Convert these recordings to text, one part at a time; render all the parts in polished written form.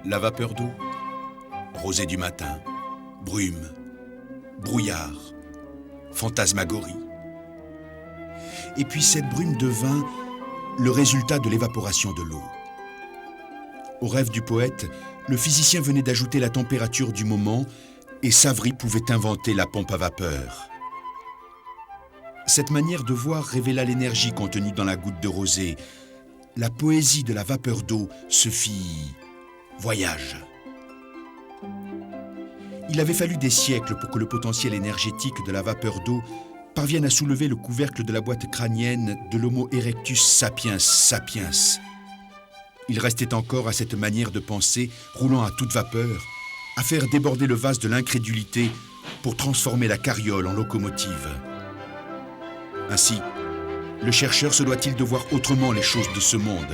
La vapeur d'eau, rosée du matin, brume, brouillard, fantasmagorie. Et puis cette brume devint le résultat de l'évaporation de l'eau. Au rêve du poète, le physicien venait d'ajouter la température du moment et Savary pouvait inventer la pompe à vapeur. Cette manière de voir révéla l'énergie contenue dans la goutte de rosée. La poésie de la vapeur d'eau se fit voyage. Il avait fallu des siècles pour que le potentiel énergétique de la vapeur d'eau parvienne à soulever le couvercle de la boîte crânienne de l'Homo erectus sapiens sapiens. Il restait encore à cette manière de penser, roulant à toute vapeur, à faire déborder le vase de l'incrédulité pour transformer la carriole en locomotive. Ainsi, le chercheur se doit-il de voir autrement les choses de ce monde.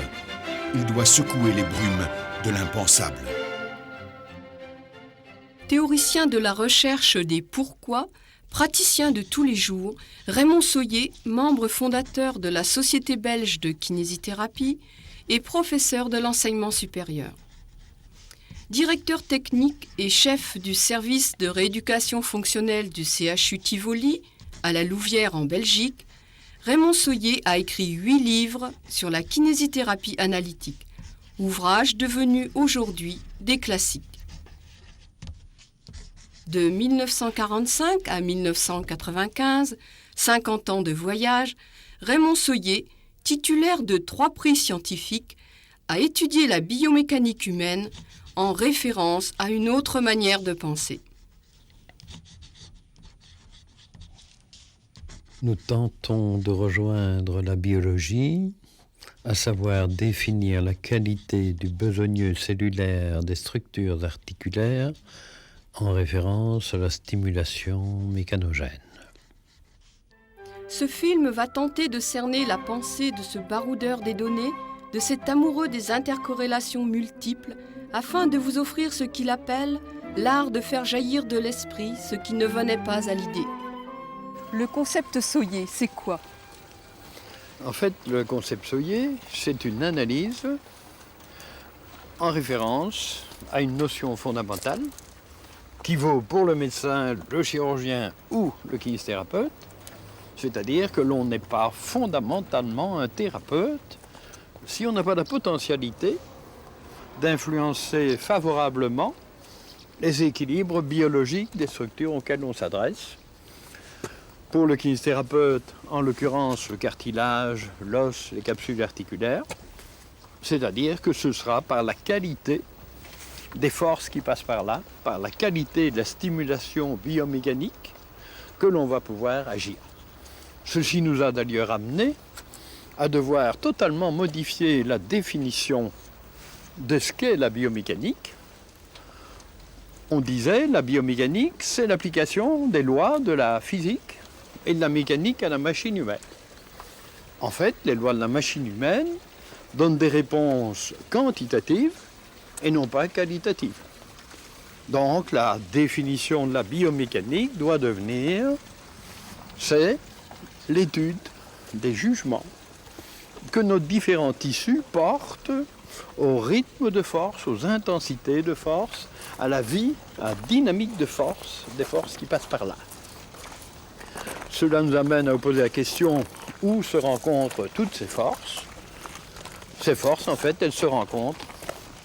Il doit secouer les brumes de l'impensable. Théoricien de la recherche des pourquoi, praticien de tous les jours, Raymond Sohier, membre fondateur de la Société belge de kinésithérapie et professeur de l'enseignement supérieur. Directeur technique et chef du service de rééducation fonctionnelle du CHU Tivoli, à la Louvière en Belgique, Raymond Sohier a écrit 8 livres sur la kinésithérapie analytique, ouvrages devenus aujourd'hui des classiques. De 1945 à 1995, 50 ans de voyage, Raymond Sohier, titulaire de 3 prix scientifiques, a étudié la biomécanique humaine en référence à une autre manière de penser. Nous tentons de rejoindre la biologie, à savoir définir la qualité du besogneux cellulaire des structures articulaires en référence à la stimulation mécanogène. Ce film va tenter de cerner la pensée de ce baroudeur des données, de cet amoureux des intercorrélations multiples, afin de vous offrir ce qu'il appelle l'art de faire jaillir de l'esprit ce qui ne venait pas à l'idée. Le concept Sohier, c'est quoi? En fait, le concept Sohier, c'est une analyse en référence à une notion fondamentale qui vaut pour le médecin, le chirurgien ou le kinésithérapeute, c'est-à-dire que l'on n'est pas fondamentalement un thérapeute si on n'a pas la potentialité d'influencer favorablement les équilibres biologiques des structures auxquelles on s'adresse. Pour le kinésithérapeute, en l'occurrence le cartilage, l'os, les capsules articulaires, c'est-à-dire que ce sera par la qualité des forces qui passent par là, par la qualité de la stimulation biomécanique que l'on va pouvoir agir. Ceci nous a d'ailleurs amené à devoir totalement modifier la définition de ce qu'est la biomécanique. On disait la biomécanique, c'est l'application des lois de la physique et de la mécanique à la machine humaine. En fait, les lois de la machine humaine donnent des réponses quantitatives et non pas qualitatives. Donc la définition de la biomécanique doit devenir, c'est l'étude des jugements que nos différents tissus portent au rythme de force, aux intensités de force, à la vie, à la dynamique de force, des forces qui passent par là. Cela nous amène à poser la question où se rencontrent toutes ces forces. Ces forces, en fait, elles se rencontrent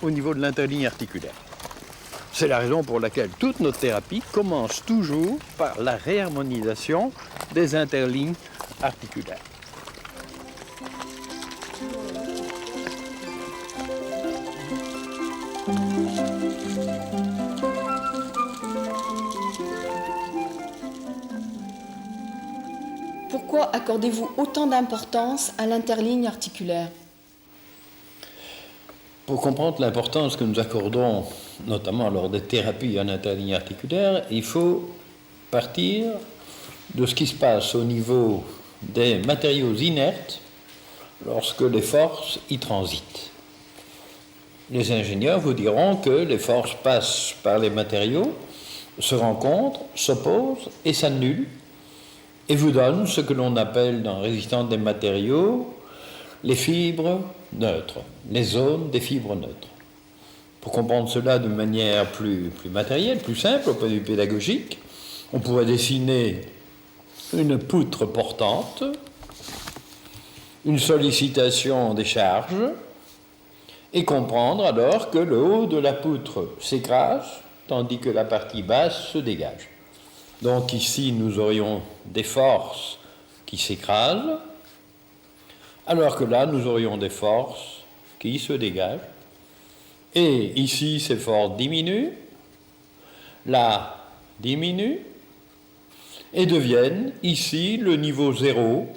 au niveau de l'interligne articulaire. C'est la raison pour laquelle toute notre thérapie commence toujours par la réharmonisation des interlignes articulaires. Pourquoi accordez-vous autant d'importance à l'interligne articulaire? Pour comprendre l'importance que nous accordons, notamment lors des thérapies en interligne articulaire, il faut partir de ce qui se passe au niveau des matériaux inertes lorsque les forces y transitent. Les ingénieurs vous diront que les forces passent par les matériaux, se rencontrent, s'opposent et s'annulent, et vous donnent ce que l'on appelle dans Résistance des matériaux les fibres neutres, les zones des fibres neutres. Pour comprendre cela de manière plus matérielle, plus simple, au point de vue pédagogique, on pourrait dessiner une poutre portante, une sollicitation des charges, et comprendre alors que le haut de la poutre s'écrase, tandis que la partie basse se dégage. Donc ici, nous aurions des forces qui s'écrasent, alors que là, nous aurions des forces qui se dégagent. Et ici, ces forces diminuent, là, diminuent, et deviennent ici le niveau zéro,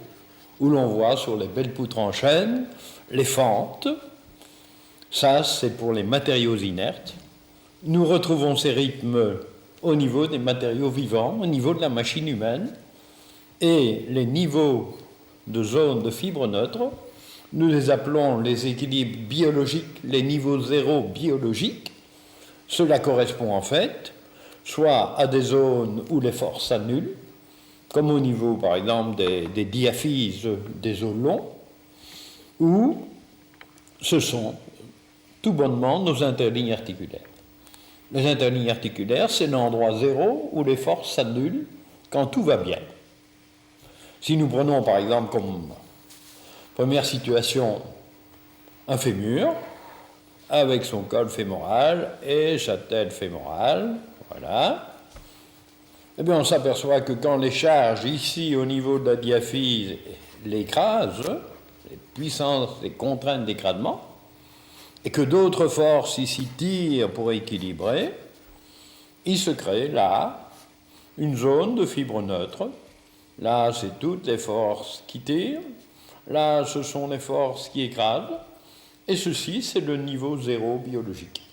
où l'on voit sur les belles poutres en chêne les fentes. Ça, c'est pour les matériaux inertes. Nous retrouvons ces rythmes au niveau des matériaux vivants, au niveau de la machine humaine, et les niveaux de zones de fibres neutres, nous les appelons les équilibres biologiques, les niveaux zéro biologiques. Cela correspond en fait soit à des zones où les forces s'annulent, comme au niveau par exemple des diaphyses des os longs, ou ce sont tout bonnement nos interlignes articulaires. Les interlignes articulaires, c'est l'endroit zéro où les forces s'annulent quand tout va bien. Si nous prenons par exemple comme première situation un fémur, avec son col fémoral et sa tête fémorale, voilà, eh bien on s'aperçoit que quand les charges ici au niveau de la diaphyse l'écrasent, les puissances, les contraintes d'écrasement, et que d'autres forces ici tirent pour équilibrer, il se crée là une zone de fibres neutres. Là, c'est toutes les forces qui tirent. Là, ce sont les forces qui écrasent. Et ceci, c'est le niveau zéro biologique.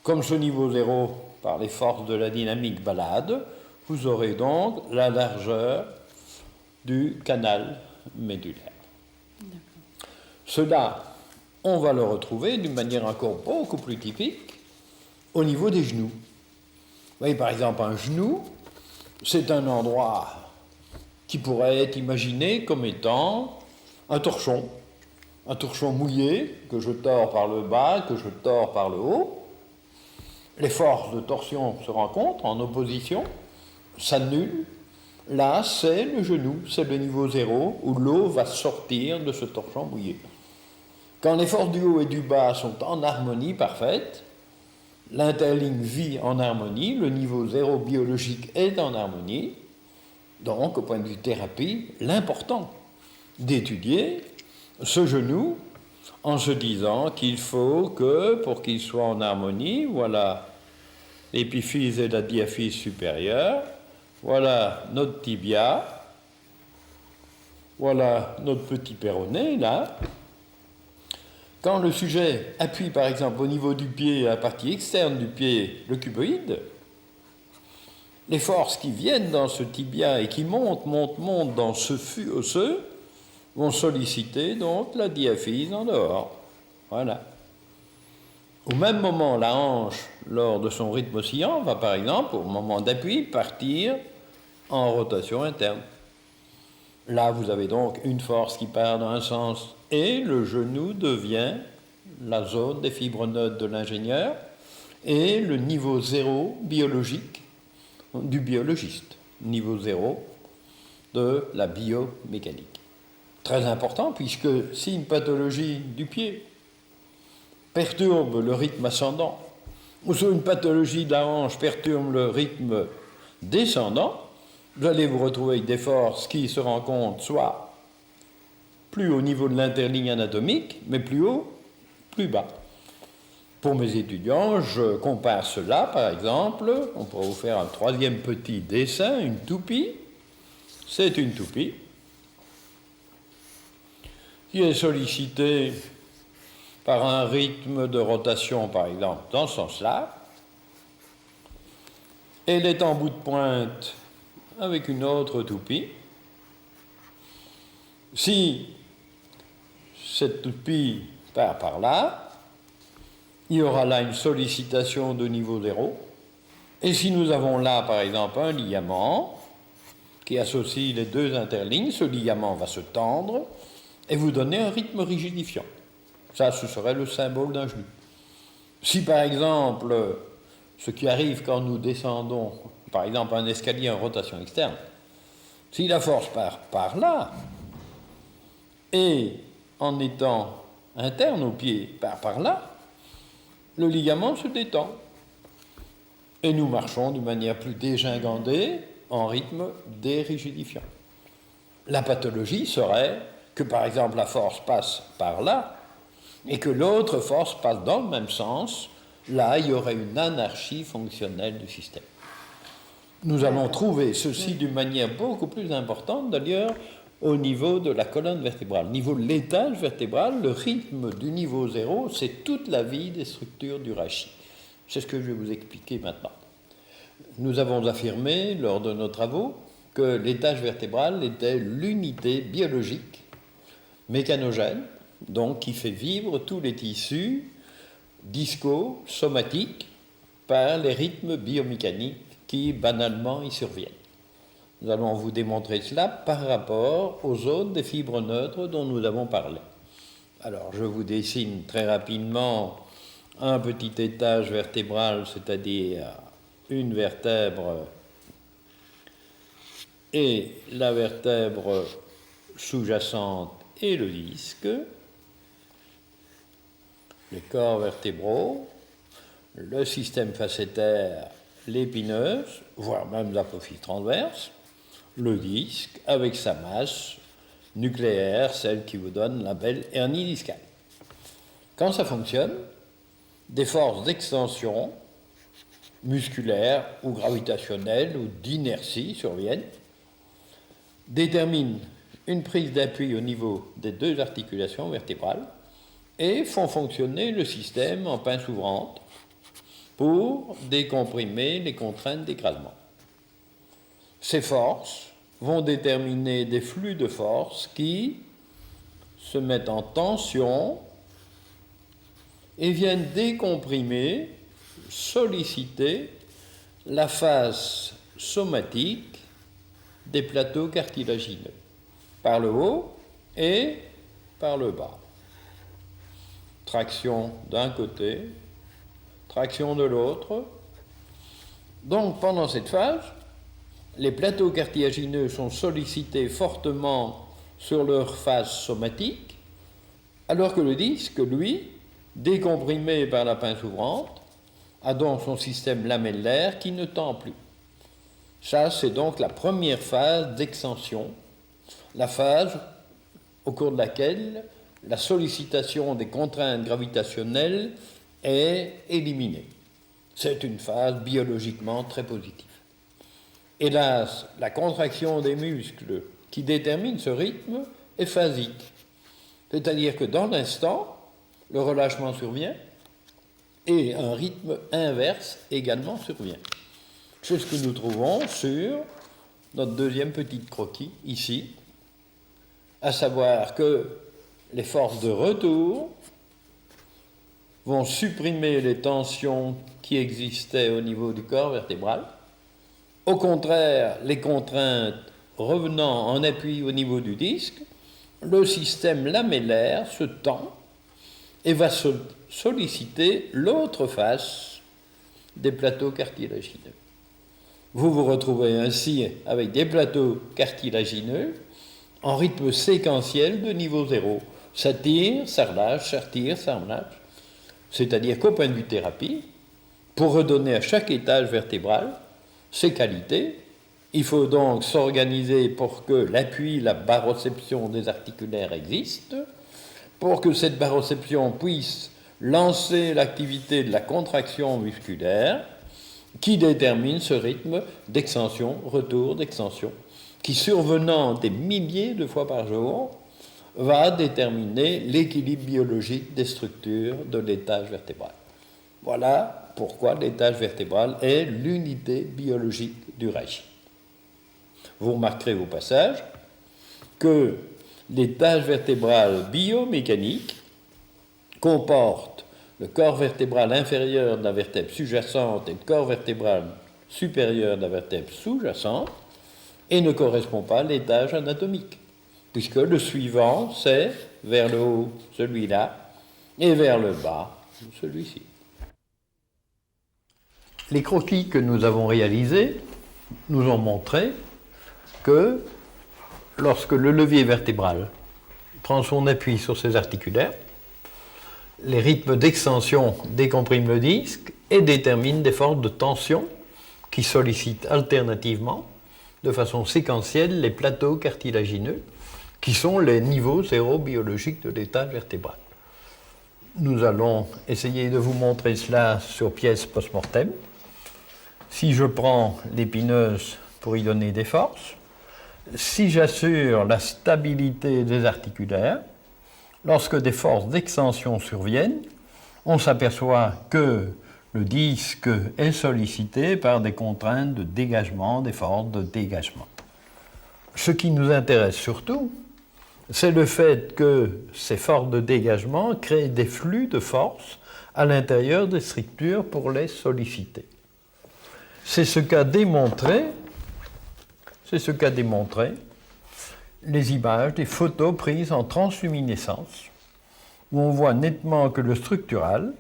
Comme ce niveau zéro, par les forces de la dynamique balade, vous aurez donc la largeur du canal médulaire. Cela, on va le retrouver d'une manière encore beaucoup plus typique au niveau des genoux. Vous voyez, par exemple, un genou, c'est un endroit qui pourrait être imaginé comme étant un torchon mouillé que je tords par le bas, que je tords par le haut. Les forces de torsion se rencontrent en opposition, s'annulent. Là, c'est le genou, c'est le niveau zéro où l'eau va sortir de ce torchon mouillé. Quand les forces du haut et du bas sont en harmonie parfaite, l'interligne vit en harmonie, le niveau zéro biologique est en harmonie. Donc, au point de vue thérapie, l'important d'étudier ce genou en se disant qu'il faut que, pour qu'il soit en harmonie, voilà l'épiphyse et la diaphyse supérieure, voilà notre tibia, voilà notre petit péroné, là. Quand le sujet appuie, par exemple, au niveau du pied, à la partie externe du pied, le cuboïde, les forces qui viennent dans ce tibia et qui montent dans ce fût osseux vont solliciter donc la diaphyse en dehors. Voilà. Au même moment, la hanche, lors de son rythme oscillant, va par exemple, au moment d'appui, partir en rotation interne. Là, vous avez donc une force qui part dans un sens et le genou devient la zone des fibres neutres de l'ingénieur et le niveau zéro biologique du biologiste, niveau zéro de la biomécanique. Très important, puisque si une pathologie du pied perturbe le rythme ascendant, ou si une pathologie de la hanche perturbe le rythme descendant, vous allez vous retrouver avec des forces qui se rencontrent soit plus au niveau de l'interligne anatomique, mais plus haut, plus bas. Pour mes étudiants, je compare cela, par exemple, on pourrait vous faire un troisième petit dessin, une toupie. C'est une toupie qui est sollicitée par un rythme de rotation, par exemple, dans ce sens-là. Elle est en bout de pointe avec une autre toupie. Si cette toupie part par là, il y aura là une sollicitation de niveau zéro. Et si nous avons là, par exemple, un ligament qui associe les deux interlignes, ce ligament va se tendre et vous donner un rythme rigidifiant. Ça, ce serait le symbole d'un genou. Si par exemple, ce qui arrive quand nous descendons, par exemple un escalier en rotation externe, si la force part par là, et en étant interne au pied par là, le ligament se détend. Et nous marchons d'une manière plus dégingandée, en rythme dérigidifiant. La pathologie serait que par exemple la force passe par là, et que l'autre force passe dans le même sens. Là, il y aurait une anarchie fonctionnelle du système. Nous allons trouver ceci d'une manière beaucoup plus importante, d'ailleurs, au niveau de la colonne vertébrale. Au niveau de l'étage vertébral, le rythme du niveau 0, c'est toute la vie des structures du rachis. C'est ce que je vais vous expliquer maintenant. Nous avons affirmé, lors de nos travaux, que l'étage vertébral était l'unité biologique, mécanogène, donc qui fait vivre tous les tissus disco-somatiques par les rythmes biomécaniques qui banalement y surviennent. Nous allons vous démontrer cela par rapport aux zones des fibres neutres dont nous avons parlé. Alors, je vous dessine très rapidement un petit étage vertébral, c'est-à-dire une vertèbre et la vertèbre sous-jacente et le disque, les corps vertébraux, le système facétaire, l'épineuse, voire même l'apophyse transverse, le disque avec sa masse nucléaire, celle qui vous donne la belle hernie discale. Quand ça fonctionne, des forces d'extension musculaires ou gravitationnelles ou d'inertie surviennent, déterminent une prise d'appui au niveau des deux articulations vertébrales et font fonctionner le système en pince ouvrante pour décomprimer les contraintes d'écrasement. Ces forces vont déterminer des flux de force qui se mettent en tension et viennent décomprimer, solliciter la face somatique des plateaux cartilagineux, par le haut et par le bas. Traction d'un côté, traction de l'autre. Donc pendant cette phase, les plateaux cartilagineux sont sollicités fortement sur leur face somatique, alors que le disque, lui, décomprimé par la pince ouvrante, a donc son système lamellaire qui ne tend plus. Ça, c'est donc la première phase d'extension, la phase au cours de laquelle la sollicitation des contraintes gravitationnelles est éliminée. C'est une phase biologiquement très positive. Hélas, la contraction des muscles qui détermine ce rythme est phasique. C'est-à-dire que dans l'instant, le relâchement survient et un rythme inverse également survient. C'est ce que nous trouvons sur notre deuxième petite croquis ici, à savoir que les forces de retour vont supprimer les tensions qui existaient au niveau du corps vertébral. Au contraire, les contraintes revenant en appui au niveau du disque, le système lamellaire se tend et va solliciter l'autre face des plateaux cartilagineux. Vous vous retrouvez ainsi avec des plateaux cartilagineux en rythme séquentiel de niveau 0. Ça tire, ça relâche, ça tire, ça relâche. C'est-à-dire qu'au point de vue thérapie, pour redonner à chaque étage vertébral ses qualités, il faut donc s'organiser pour que l'appui, la baroception des articulaires existe, pour que cette baroception puisse lancer l'activité de la contraction musculaire qui détermine ce rythme d'extension, retour d'extension, qui survenant des milliers de fois par jour, va déterminer l'équilibre biologique des structures de l'étage vertébral. Voilà pourquoi l'étage vertébral est l'unité biologique du rachis. Vous remarquerez au passage que l'étage vertébral biomécanique comporte le corps vertébral inférieur de la vertèbre sous-jacente et le corps vertébral supérieur de la vertèbre sous-jacente et ne correspond pas à l'étage anatomique, puisque le suivant, c'est vers le haut celui-là et vers le bas celui-ci. Les croquis que nous avons réalisés nous ont montré que lorsque le levier vertébral prend son appui sur ses articulaires, les rythmes d'extension décompriment le disque et déterminent des forces de tension qui sollicitent alternativement, de façon séquentielle, les plateaux cartilagineux, qui sont les niveaux zéro biologiques de l'étage vertébral. Nous allons essayer de vous montrer cela sur pièce post-mortem. Si je prends l'épineuse pour y donner des forces, si j'assure la stabilité des articulaires, lorsque des forces d'extension surviennent, on s'aperçoit que le disque est sollicité par des contraintes de dégagement, des forces de dégagement. Ce qui nous intéresse surtout, c'est le fait que ces forces de dégagement créent des flux de force à l'intérieur des structures pour les solliciter. C'est ce qu'a démontré les images des photos prises en transluminescence, où on voit nettement que le structural,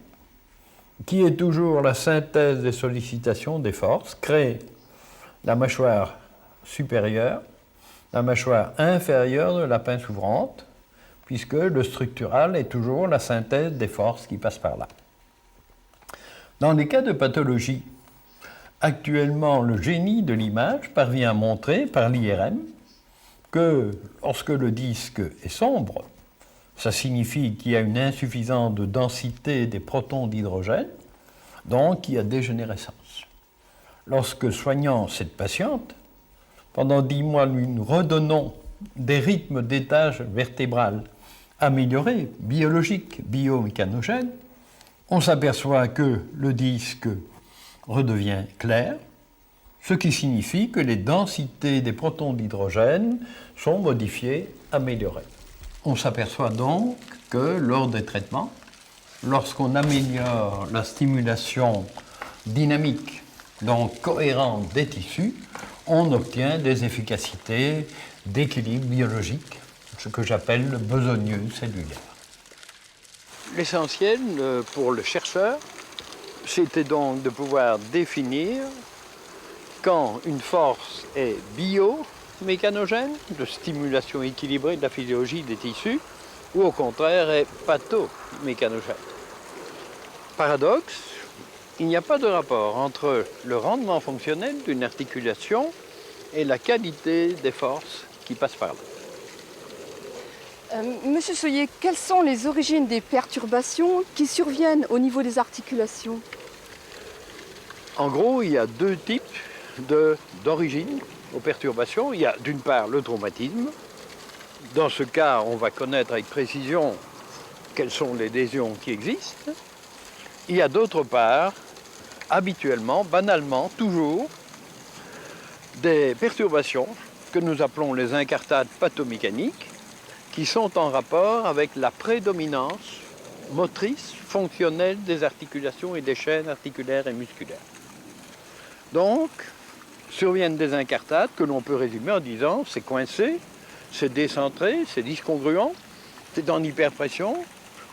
qui est toujours la synthèse des sollicitations des forces, crée la mâchoire supérieure, la mâchoire inférieure de la pince ouvrante, puisque le structural est toujours la synthèse des forces qui passent par là. Dans les cas de pathologie, actuellement, le génie de l'image parvient à montrer par l'IRM que lorsque le disque est sombre, ça signifie qu'il y a une insuffisance de densité des protons d'hydrogène, donc il y a dégénérescence. Lorsque soignant cette patiente, pendant 10 mois, nous redonnons des rythmes d'étage vertébral améliorés, biologiques, biomécanogènes, on s'aperçoit que le disque redevient clair, ce qui signifie que les densités des protons d'hydrogène sont modifiées, améliorées. On s'aperçoit donc que lors des traitements, lorsqu'on améliore la stimulation dynamique, donc cohérente des tissus, on obtient des efficacités d'équilibre biologique, ce que j'appelle le besogneux cellulaire. L'essentiel pour le chercheur, c'était donc de pouvoir définir quand une force est biomécanogène, de stimulation équilibrée de la physiologie des tissus, ou au contraire est pathomécanogène. Paradoxe, il n'y a pas de rapport entre le rendement fonctionnel d'une articulation et la qualité des forces qui passent par là. Monsieur Soyer, quelles sont les origines des perturbations qui surviennent au niveau des articulations? En gros, il y a deux types d'origines aux perturbations. Il y a d'une part le traumatisme. Dans ce cas, on va connaître avec précision quelles sont les lésions qui existent. Il y a d'autre part, habituellement, banalement, toujours, des perturbations que nous appelons les incartades pathomécaniques, qui sont en rapport avec la prédominance motrice, fonctionnelle des articulations et des chaînes articulaires et musculaires. Donc, surviennent des incartades que l'on peut résumer en disant c'est coincé, c'est décentré, c'est discongruent, c'est en hyperpression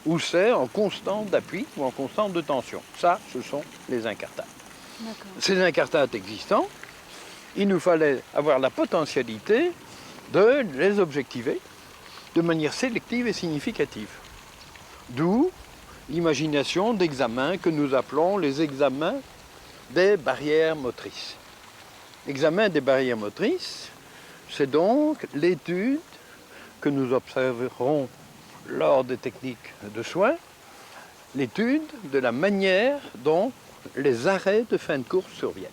ou c'est en constante d'appui ou en constante de tension. Ça, ce sont les incartades. Ces incartades existant, il nous fallait avoir la potentialité de les objectiver de manière sélective et significative. D'où l'imagination d'examens que nous appelons les examens des barrières motrices. L'examen des barrières motrices, c'est donc l'étude que nous observerons lors des techniques de soins, l'étude de la manière dont les arrêts de fin de course surviennent.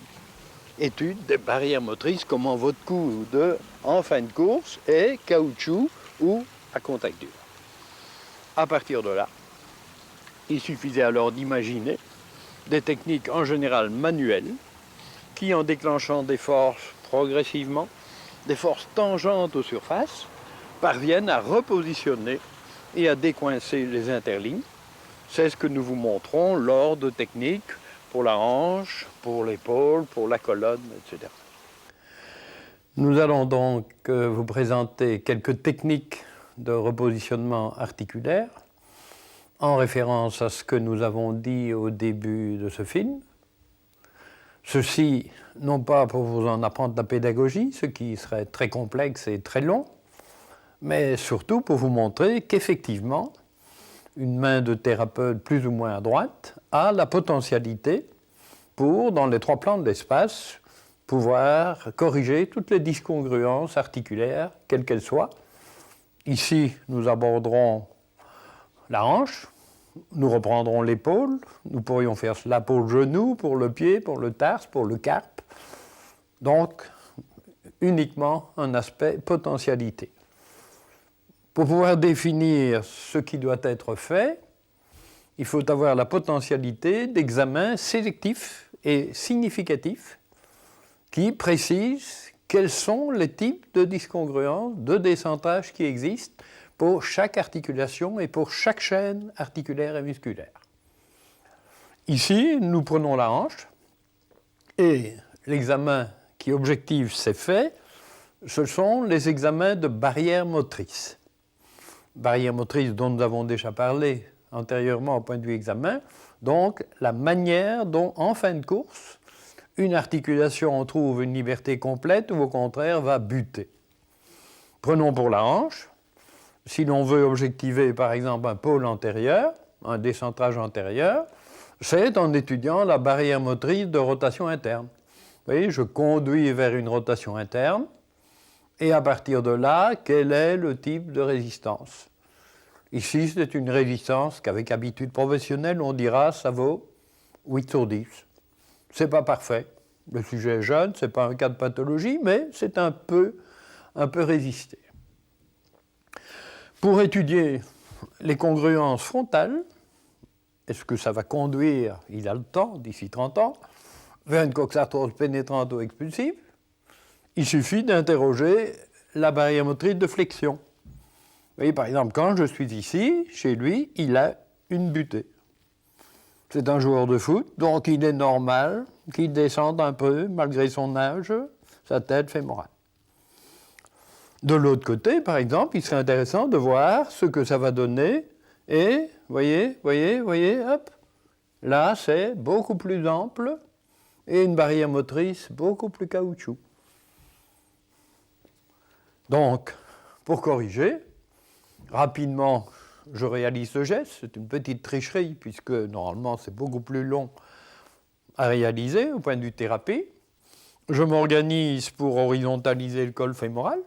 Étude des barrières motrices, comment votre coude en fin de course est caoutchouc ou à contact dur. À partir de là, il suffisait alors d'imaginer des techniques en général manuelles qui, en déclenchant des forces progressivement, des forces tangentes aux surfaces, parviennent à repositionner et à décoincer les interlignes. C'est ce que nous vous montrons lors de techniques pour la hanche, pour l'épaule, pour la colonne, etc. Nous allons donc vous présenter quelques techniques de repositionnement articulaire en référence à ce que nous avons dit au début de ce film. Ceci, non pas pour vous en apprendre la pédagogie, ce qui serait très complexe et très long, mais surtout pour vous montrer qu'effectivement, une main de thérapeute plus ou moins à droite a la potentialité pour, dans les 3 plans de l'espace, pouvoir corriger toutes les discongruences articulaires, quelles qu'elles soient. Ici, nous aborderons la hanche, nous reprendrons l'épaule, nous pourrions faire cela pour le genou, pour le pied, pour le tarse, pour le carpe. Donc, uniquement un aspect potentialité. Pour pouvoir définir ce qui doit être fait, il faut avoir la potentialité d'examens sélectifs et significatifs qui précisent quels sont les types de discongruences, de décentrage qui existent pour chaque articulation et pour chaque chaîne articulaire et musculaire. Ici, nous prenons la hanche et l'examen qui objective ces faits, ce sont les examens de barrière motrice. Barrière motrice dont nous avons déjà parlé antérieurement au point de vue examen, donc la manière dont, en fin de course, une articulation trouve une liberté complète ou au contraire va buter. Prenons pour la hanche, si l'on veut objectiver par exemple un pôle antérieur, un décentrage antérieur, c'est en étudiant la barrière motrice de rotation interne. Vous voyez, je conduis vers une rotation interne, et à partir de là, quel est le type de résistance? Ici, c'est une résistance qu'avec habitude professionnelle, on dira ça vaut 8 sur 10. Ce n'est pas parfait. Le sujet est jeune, ce n'est pas un cas de pathologie, mais c'est un peu résisté. Pour étudier les congruences frontales, est-ce que ça va conduire, il a le temps, d'ici 30 ans, vers une coxarthrose pénétrante ou expulsive? Il suffit d'interroger la barrière motrice de flexion. Vous voyez, par exemple, quand je suis ici, chez lui, il a une butée. C'est un joueur de foot, donc il est normal qu'il descende un peu, malgré son âge, sa tête fémorale. De l'autre côté, par exemple, il serait intéressant de voir ce que ça va donner. Et, voyez, hop, là, c'est beaucoup plus ample et une barrière motrice beaucoup plus caoutchouc. Donc, pour corriger, rapidement, je réalise ce geste. C'est une petite tricherie, puisque normalement, c'est beaucoup plus long à réaliser au point de vue thérapie. Je m'organise pour horizontaliser le col fémoral.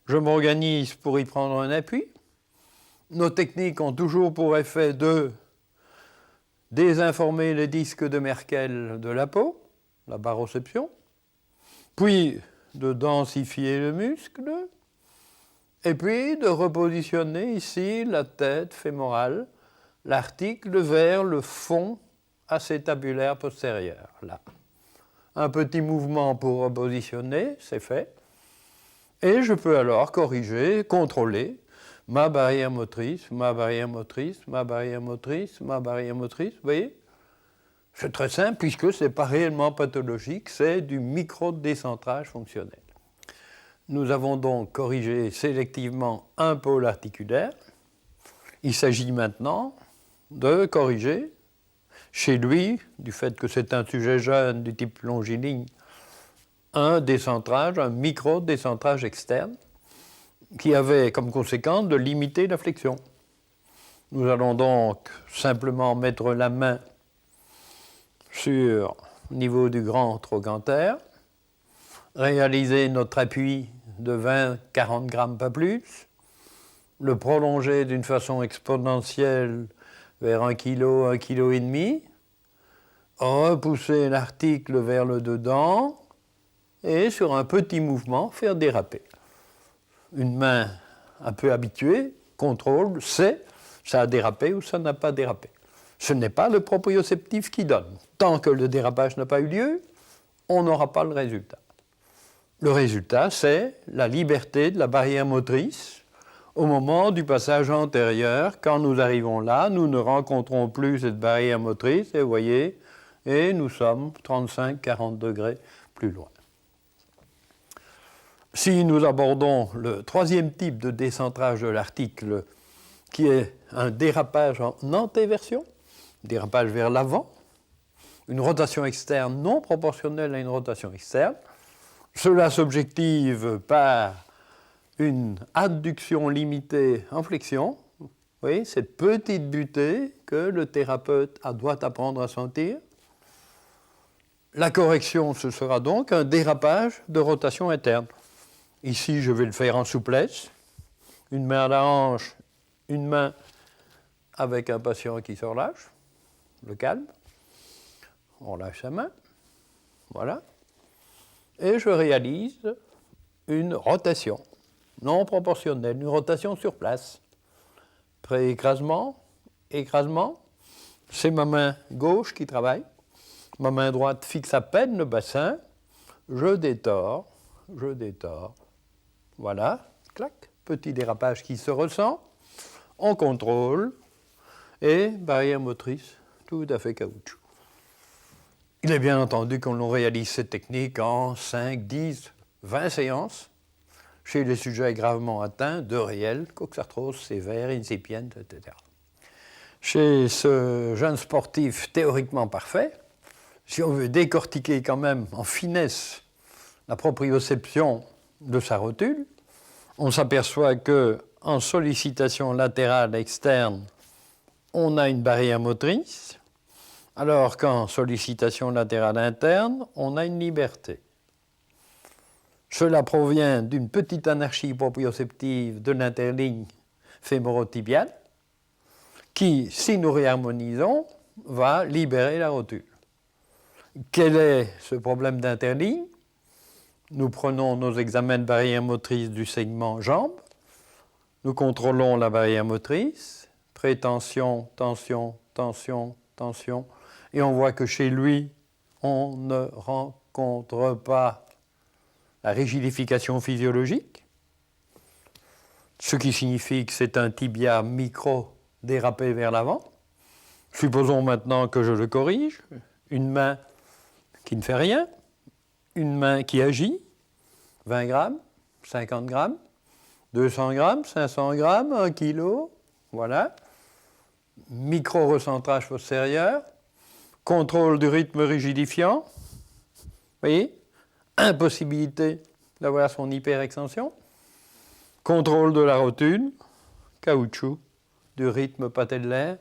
Je m'organise pour y prendre un appui. Nos techniques ont toujours pour effet de désinformer les disques de Merkel de la peau, la baroception, puis de densifier le muscle, et puis de repositionner ici la tête fémorale, l'article vers le fond acétabulaire postérieur, là. Un petit mouvement pour repositionner, c'est fait. Et je peux alors corriger, contrôler ma barrière motrice, ma barrière motrice, ma barrière motrice, ma barrière motrice, vous voyez? C'est très simple puisque ce n'est pas réellement pathologique, c'est du micro-décentrage fonctionnel. Nous avons donc corrigé sélectivement un pôle articulaire. Il s'agit maintenant de corriger chez lui, du fait que c'est un sujet jeune du type longiligne, un décentrage, un micro-décentrage externe qui avait comme conséquence de limiter la flexion. Nous allons donc simplement mettre la main sur le niveau du grand trochanter, réaliser notre appui de 20-40 grammes, pas plus, le prolonger d'une façon exponentielle vers 1 kg, 1,5 kg, repousser l'article vers le dedans et sur un petit mouvement faire déraper. Une main un peu habituée contrôle, sait ça a dérapé ou ça n'a pas dérapé. Ce n'est pas le proprioceptif qui donne. Tant que le dérapage n'a pas eu lieu, on n'aura pas le résultat. Le résultat, c'est la liberté de la barrière motrice au moment du passage antérieur. Quand nous arrivons là, nous ne rencontrons plus cette barrière motrice, et vous voyez, et nous sommes 35-40 degrés plus loin. Si nous abordons le troisième type de décentrage de l'article, qui est un dérapage en antéversion, dérapage vers l'avant, une rotation externe non proportionnelle à une rotation externe. Cela s'objective par une adduction limitée en flexion. Vous voyez, cette petite butée que le thérapeute doit apprendre à sentir. La correction, ce sera donc un dérapage de rotation interne. Ici, je vais le faire en souplesse. Une main à la hanche, une main avec un patient qui se relâche, le calme. On lâche sa main, voilà. Et je réalise une rotation non proportionnelle, une rotation sur place. Pré-écrasement, écrasement, c'est ma main gauche qui travaille. Ma main droite fixe à peine le bassin. Je détors. Voilà, clac, petit dérapage qui se ressent. On contrôle. Et barrière motrice tout à fait caoutchouc. Il est bien entendu qu'on réalise cette technique en 5, 10, 20 séances chez les sujets gravement atteints de réelle coxarthrose sévère, incipiente, etc. Chez ce jeune sportif théoriquement parfait, si on veut décortiquer quand même en finesse la proprioception de sa rotule, on s'aperçoit qu'en sollicitation latérale externe, on a une barrière motrice, alors qu'en sollicitation latérale interne, on a une liberté. Cela provient d'une petite anarchie proprioceptive de l'interligne fémoro-tibiale qui, si nous réharmonisons, va libérer la rotule. Quel est ce problème d'interligne? Nous prenons nos examens de barrière motrice du segment jambe, nous contrôlons la barrière motrice, prétension, tension, tension, tension, et on voit que chez lui, on ne rencontre pas la rigidification physiologique, ce qui signifie que c'est un tibia micro dérapé vers l'avant. Supposons maintenant que je le corrige, une main qui ne fait rien, une main qui agit, 20 grammes, 50 grammes, 200 grammes, 500 grammes, 1 kilo, voilà. Micro-recentrage postérieur, contrôle du rythme rigidifiant, vous voyez, impossibilité d'avoir son hyperextension, contrôle de la rotule, caoutchouc, du rythme patellaire,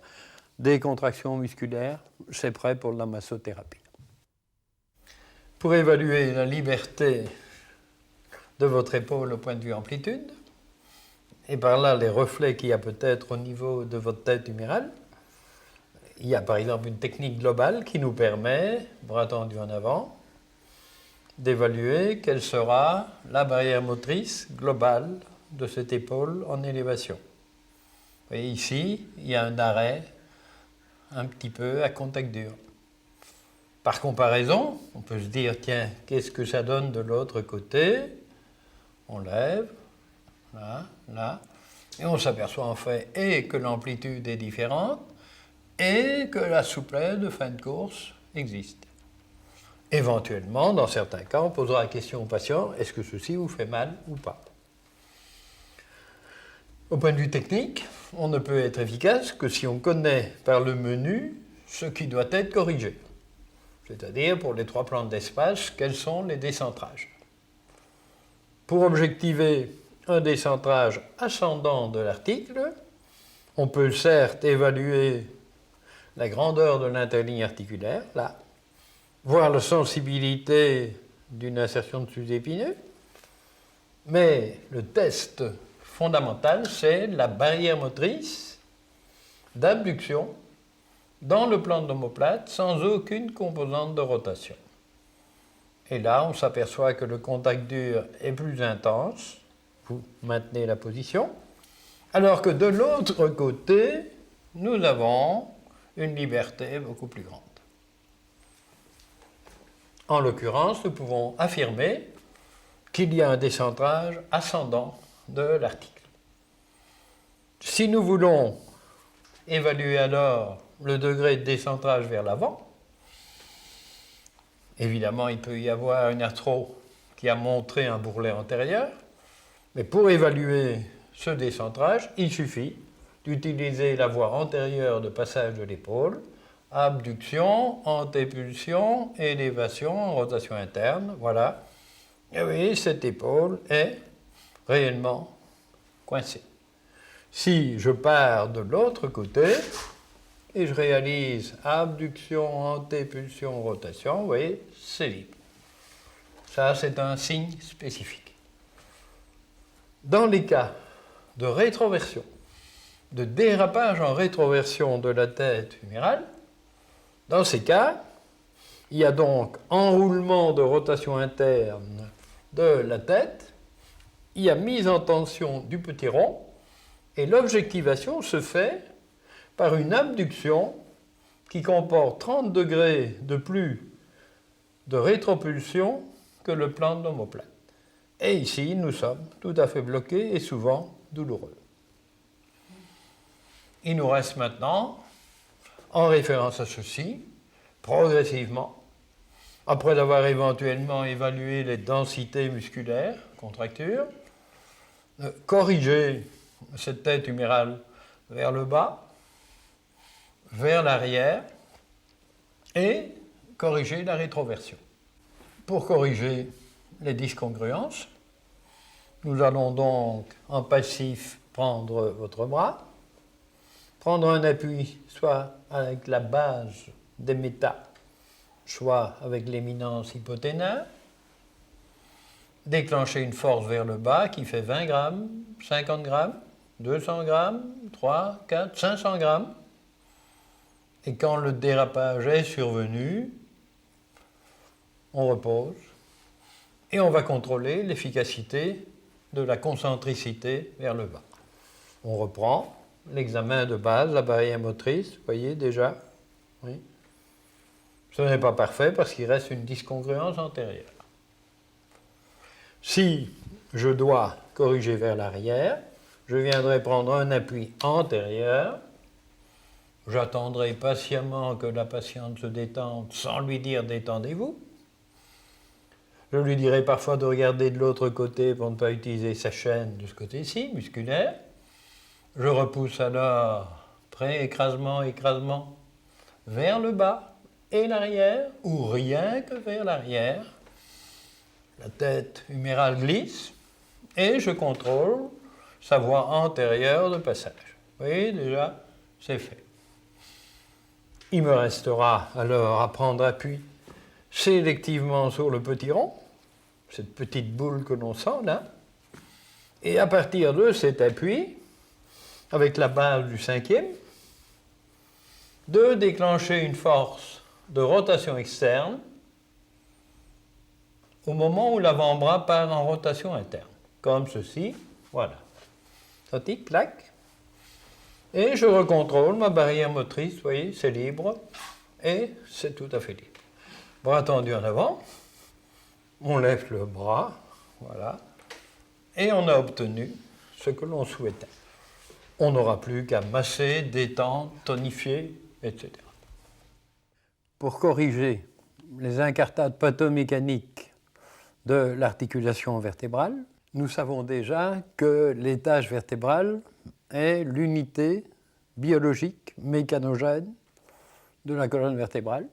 décontraction musculaire, c'est prêt pour la massothérapie. Pour évaluer la liberté de votre épaule au point de vue amplitude, et par là les reflets qu'il y a peut-être au niveau de votre tête humérale, il y a par exemple une technique globale qui nous permet, bras tendu en avant, d'évaluer quelle sera la barrière motrice globale de cette épaule en élévation. Vous voyez ici, il y a un arrêt un petit peu à contact dur. Par comparaison, on peut se dire, tiens, qu'est-ce que ça donne de l'autre côté? On lève, là, là, et on s'aperçoit en fait et que l'amplitude est différente et que la souplesse de fin de course existe. Éventuellement, dans certains cas, on posera la question au patient, est-ce que ceci vous fait mal ou pas? Au point de vue technique, on ne peut être efficace que si on connaît par le menu ce qui doit être corrigé. C'est-à-dire, pour les 3 plans d'espace, quels sont les décentrages. Pour objectiver un décentrage ascendant de l'article, on peut certes évaluer la grandeur de l'interligne articulaire, là, voir la sensibilité d'une insertion de sous-épineux, mais le test fondamental, c'est la barrière motrice d'abduction dans le plan de l'omoplate sans aucune composante de rotation. Et là, on s'aperçoit que le contact dur est plus intense, vous maintenez la position, alors que de l'autre côté, nous avons une liberté beaucoup plus grande. En l'occurrence, nous pouvons affirmer qu'il y a un décentrage ascendant de l'article. Si nous voulons évaluer alors le degré de décentrage vers l'avant, évidemment, il peut y avoir une arthro qui a montré un bourrelet antérieur, mais pour évaluer ce décentrage, il suffit d'utiliser la voie antérieure de passage de l'épaule Abduction, antépulsion, élévation, rotation interne, voilà. Et oui, cette épaule est réellement coincée. Si je pars de l'autre côté et je réalise abduction, antépulsion, rotation, vous voyez, c'est libre. Ça, c'est un signe spécifique. Dans les cas de rétroversion, de dérapage en rétroversion de la tête humérale, dans ces cas, il y a donc enroulement de rotation interne de la tête, il y a mise en tension du petit rond, et l'objectivation se fait par une abduction qui comporte 30 degrés de plus de rétropulsion que le plan de l'omoplate. Et ici, nous sommes tout à fait bloqués et souvent douloureux. Il nous reste maintenant, en référence à ceci, progressivement, après avoir éventuellement évalué les densités musculaires, contractures, corriger cette tête humérale vers le bas, vers l'arrière, et corriger la rétroversion. Pour corriger les discongruences, nous allons donc en passif prendre votre bras, prendre un appui soit avec la base des métas, soit avec l'éminence hypothénaire, déclencher une force vers le bas qui fait 20 grammes, 50 grammes, 200 grammes, 3, 4, 500 grammes. Et quand le dérapage est survenu, on repose et on va contrôler l'efficacité de la concentricité vers le bas. On reprend l'examen de base, la barrière motrice, vous voyez déjà, oui. Ce n'est pas parfait parce qu'il reste une discongruence antérieure. Si je dois corriger vers l'arrière, je viendrai prendre un appui antérieur. J'attendrai patiemment que la patiente se détende sans lui dire détendez-vous. Je lui dirai parfois de regarder de l'autre côté pour ne pas utiliser sa chaîne de ce côté-ci, musculaire. Je repousse alors pré-écrasement, écrasement vers le bas et l'arrière, ou rien que vers l'arrière. La tête humérale glisse et je contrôle sa voie antérieure de passage. Vous voyez, déjà, c'est fait. Il me restera alors à prendre appui sélectivement sur le petit rond, cette petite boule que l'on sent là, et à partir de cet appui, avec la base du cinquième, de déclencher une force de rotation externe au moment où l'avant-bras part en rotation interne, comme ceci, voilà. Ça tic, clac, et je recontrôle ma barrière motrice, vous voyez, c'est libre, et c'est tout à fait libre. Bras tendu en avant, on lève le bras, voilà, et on a obtenu ce que l'on souhaitait. On n'aura plus qu'à masser, détendre, tonifier, etc. Pour corriger les incartades pathomécaniques de l'articulation vertébrale, nous savons déjà que l'étage vertébral est l'unité biologique mécanogène de la colonne vertébrale,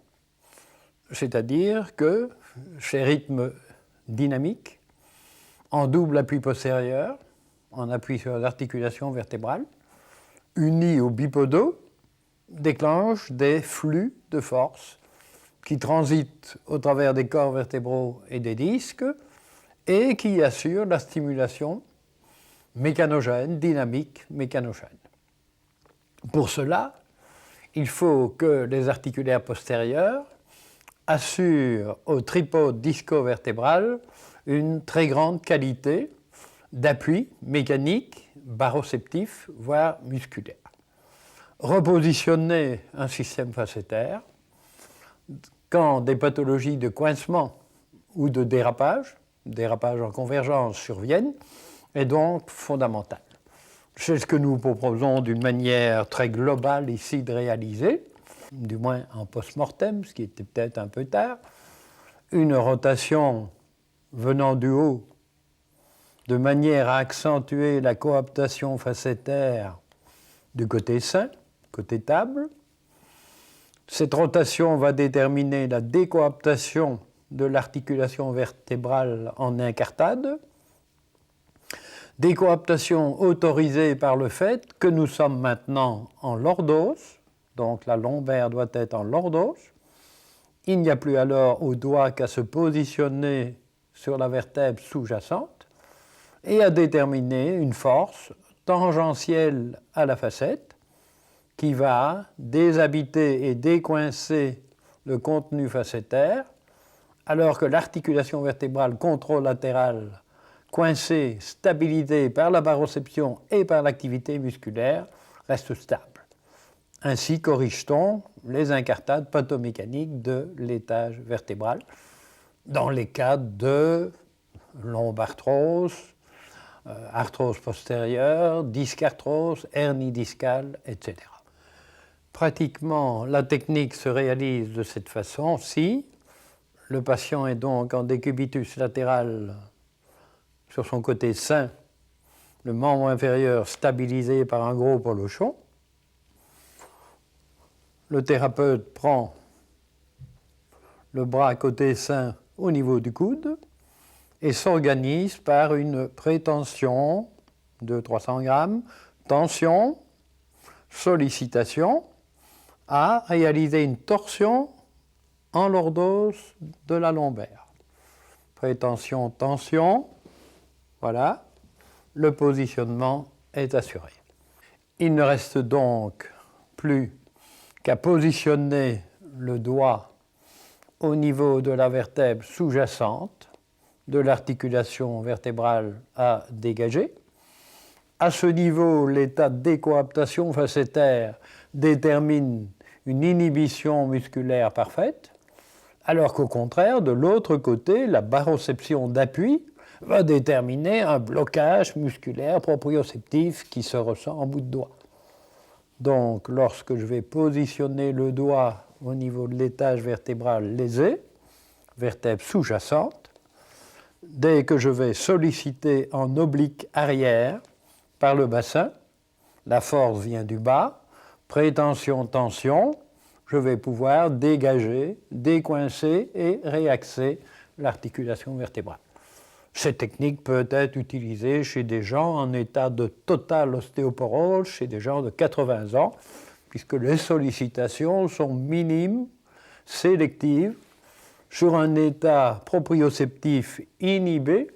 c'est-à-dire que ces rythmes dynamiques, en double appui postérieur, en appui sur l'articulation vertébrale, unis au bipodaux, déclenchent des flux de force qui transitent au travers des corps vertébraux et des disques et qui assurent la stimulation mécanogène, dynamique mécanogène. Pour cela, il faut que les articulaires postérieurs assurent au tripode disco-vertébral une très grande qualité d'appui mécanique, baroceptif, voire musculaire. Repositionner un système facétaire quand des pathologies de coincement ou de dérapage en convergence surviennent, est donc fondamental. C'est ce que nous proposons d'une manière très globale ici de réaliser, du moins en post-mortem, ce qui était peut-être un peu tard, une rotation venant du haut de manière à accentuer la coaptation facétaire du côté sain, côté table, Cette rotation va déterminer la décoaptation de l'articulation vertébrale en incartade. Décoaptation autorisée par le fait que nous sommes maintenant en lordose, donc la lombaire doit être en lordose. Il n'y a plus alors au doigt qu'à se positionner sur la vertèbre sous-jacente et à déterminer une force tangentielle à la facette qui va déshabiter et décoincer le contenu facétaire, alors que l'articulation vertébrale contralatérale, coincée, stabilisée par la baroception et par l'activité musculaire, reste stable. Ainsi corrige-t-on les incartades pathomécaniques de l'étage vertébral dans les cas de lombarthrose, arthrose postérieure, discarthrose, hernie discale, etc. Pratiquement, la technique se réalise de cette façon si le patient est donc en décubitus latéral sur son côté sain, le membre inférieur stabilisé par un gros polochon. Le thérapeute prend le bras côté sain au niveau du coude et s'organise par une prétension de 300 grammes, tension, sollicitation, à réaliser une torsion en lordose de la lombaire. Prétension, tension, voilà, le positionnement est assuré. Il ne reste donc plus qu'à positionner le doigt au niveau de la vertèbre sous-jacente de l'articulation vertébrale à dégager. À ce niveau, l'état de décoaptation facétaire détermine une inhibition musculaire parfaite, alors qu'au contraire, de l'autre côté, la baroception d'appui va déterminer un blocage musculaire proprioceptif qui se ressent en bout de doigt. Donc, lorsque je vais positionner le doigt au niveau de l'étage vertébral lésé, vertèbre sous-jacente, dès que je vais solliciter en oblique arrière par le bassin, la force vient du bas, prétention, tension, je vais pouvoir dégager, décoincer et réaxer l'articulation vertébrale. Cette technique peut être utilisée chez des gens en état de totale ostéoporose, chez des gens de 80 ans, puisque les sollicitations sont minimes, sélectives, sur un état proprioceptif inhibé,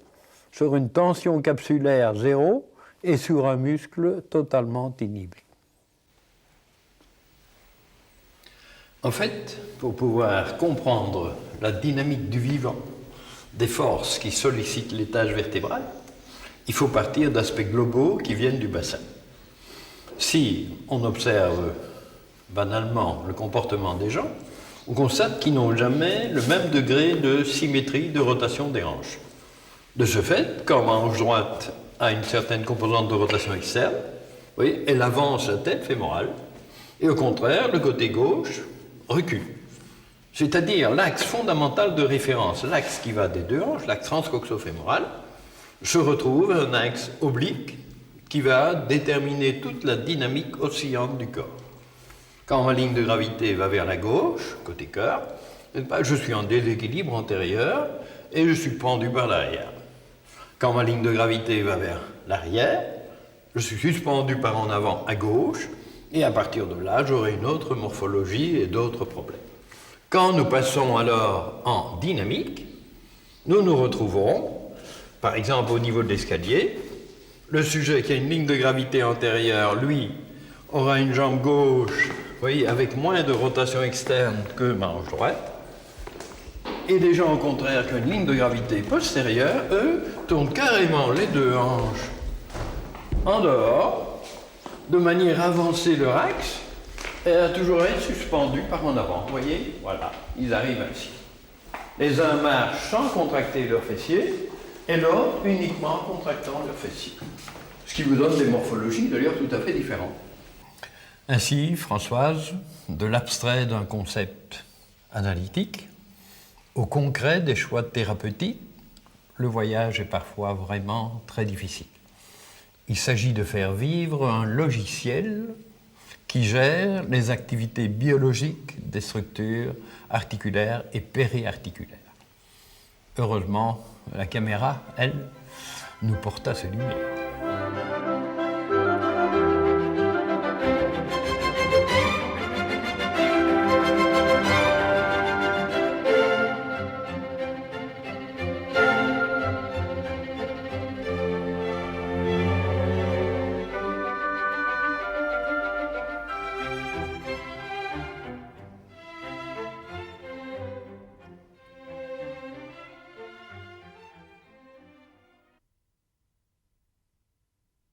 sur une tension capsulaire zéro et sur un muscle totalement inhibé. En fait, pour pouvoir comprendre la dynamique du vivant, des forces qui sollicitent l'étage vertébral, il faut partir d'aspects globaux qui viennent du bassin. Si on observe banalement le comportement des gens, on constate qu'ils n'ont jamais le même degré de symétrie de rotation des hanches. De ce fait, quand ma hanche droite a une certaine composante de rotation externe, vous voyez, elle avance la tête fémorale, et au contraire, le côté gauche recule. C'est-à-dire l'axe fondamental de référence, l'axe qui va des deux hanches, l'axe transcoxo-fémoral, se retrouve un axe oblique qui va déterminer toute la dynamique oscillante du corps. Quand ma ligne de gravité va vers la gauche, côté cœur, je suis en déséquilibre antérieur et je suis pendu par l'arrière. Quand ma ligne de gravité va vers l'arrière, je suis suspendu par en avant à gauche et à partir de là, j'aurai une autre morphologie et d'autres problèmes. Quand nous passons alors en dynamique, nous nous retrouvons, par exemple au niveau de l'escalier, le sujet qui a une ligne de gravité antérieure, lui, aura une jambe gauche, vous voyez, avec moins de rotation externe que ma hanche droite, et les gens au contraire qui ont une ligne de gravité postérieure, eux, tournent carrément les deux hanches en dehors, de manière à avancer leur axe, et à toujours être suspendu par en avant. Vous voyez, voilà, ils arrivent ainsi. Les uns marchent sans contracter leurs fessiers, et l'autre uniquement en contractant leurs fessiers. Ce qui vous donne des morphologies d'ailleurs tout à fait différentes. Ainsi, Françoise, de l'abstrait d'un concept analytique au concret des choix thérapeutiques, le voyage est parfois vraiment très difficile. Il s'agit de faire vivre un logiciel qui gère les activités biologiques des structures articulaires et périarticulaires. Heureusement, la caméra, elle, nous porta ses lumières.